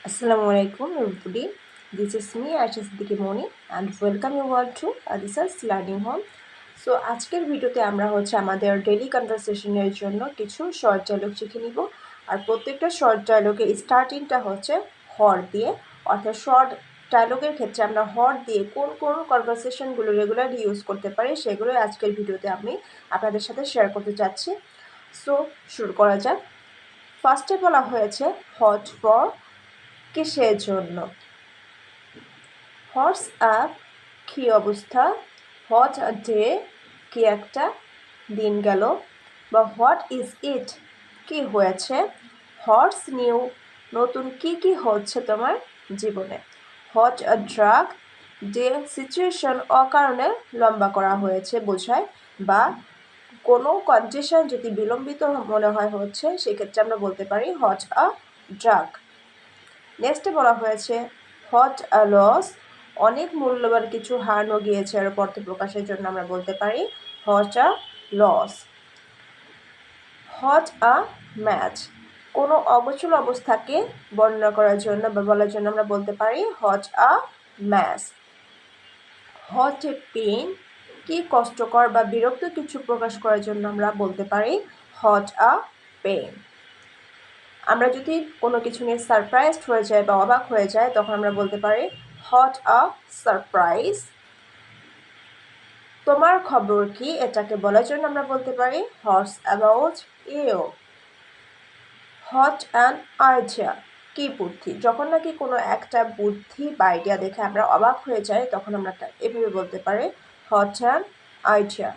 Assalamu alaikum everybody. This is me Aisha Siddiqui Moni and welcome you all to Adisha's Learning Home. So আজকের ভিডিওতে আমরা আমাদের daily কনভারসেশনের জন্য কিছু short dialogue শিখে নিব। আর প্রত্যেকটা শর্ট ডায়লগের স্টার্টিংটা হচ্ছে হর দিয়ে, অর্থাৎ শর্ট ডায়লগের ক্ষেত্রে আমরা হর দিয়ে কোন কোন কনভারসেশনগুলো রেগুলারলি ইউজ করতে পারি সেগুলো আজকের ভিডিওতে আমি আপনাদের সাথে শেয়ার করতে চাচ্ছি। সো শুরু করা যাক। ফার্স্টে বলা হয়েছে হট ফর কিসের জন্য। হোয়াটস আপ কী অবস্থা, হোয়াট আ ডে কি একটা দিন গেল, বা হোয়াট ইজ ইট কি হয়েছে, হোয়াটস নিউ নতুন কি কি হচ্ছে তোমার জীবনে, what a drug day situation অকারণে লম্বা করা হয়েছে বোঝায়, বা কোনো কন্ডিশন যদি বিলম্বিত মনে হয় হচ্ছে সেক্ষেত্রে আমরা বলতে পারি হোয়াট আ ড্রাগ। নেক্সটে বলা হয়েছে হোয়াট আ লস, অনেক মূল্যবান কিছু হারানো গিয়েছে আর অর্থ প্রকাশের জন্য আমরা বলতে পারি what a loss. What a match, কোনো অগোচর অবস্থাকে বর্ণনা করার জন্য বা বলার জন্য আমরা বলতে পারি what a match. What a pain, কি কষ্টকর বা বিরক্ত কিছু প্রকাশ করার জন্য আমরা বলতে পারি হোয়াট আ পেন। আমরা যদি কোনো কিছু নিয়ে সারপ্রাইজড হয়ে যাই বা অবাক হয়ে যায় তখন আমরা বলতে পারি হোয়াট আ সারপ্রাইজ। তোমার খবর কি, এটাকে বলার জন্য আমরা বলতে পারি what's about you. What an idea, কি বুদ্ধি, যখন নাকি কোনো একটা বুদ্ধি বা আইডিয়া দেখে আমরা অবাক হয়ে যাই তখন আমরা এভাবে বলতে পারি what an idea.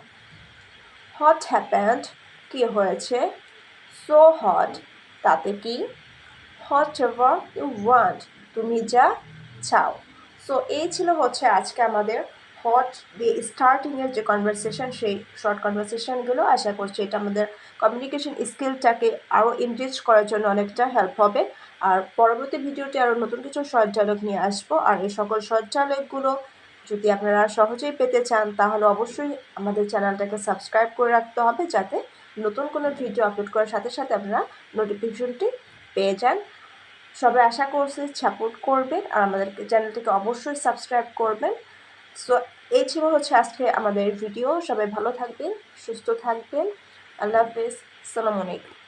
What happened, কি হয়েছে, সো হট, তাতে কি, হোয়াট এভার ইউ ওয়ান্ট, তুমি যা চাও। সো এই ছিল আজকে আমাদের হট দিয়ে স্টার্টিংয়ের যে কনভারসেশন, সেই শর্ট কনভারসেশনগুলো। আশা করছি এটা আমাদের কমিউনিকেশন স্কিলটাকে আরও এনরিচ করার জন্য অনেকটা হেল্প হবে। আর পরবর্তী ভিডিওতে আরও নতুন কিছু শর্ট ডায়লগ নিয়ে আসবো। আর এই সকল শর্ট ডায়লগগুলো যদি আপনারা সহজেই পেতে চান তাহলে অবশ্যই আমাদের চ্যানেলটাকে সাবস্ক্রাইব করে রাখতে হবে, যাতে নতুন কোনো ভিডিও আপলোড করার সাথে সাথে আপনারা নোটিফিকেশনটি পেয়ে যান। সবাই আশা করছি সাপোর্ট করবেন আর আমাদের চ্যানেলটিকে অবশ্যই সাবস্ক্রাইব করবেন। সো এই ছিল আজকে আমাদের ভিডিও। সবাই ভালো থাকবেন, সুস্থ থাকবেন। আল্লাহ হাফেজ, আসসালামু আলাইকুম।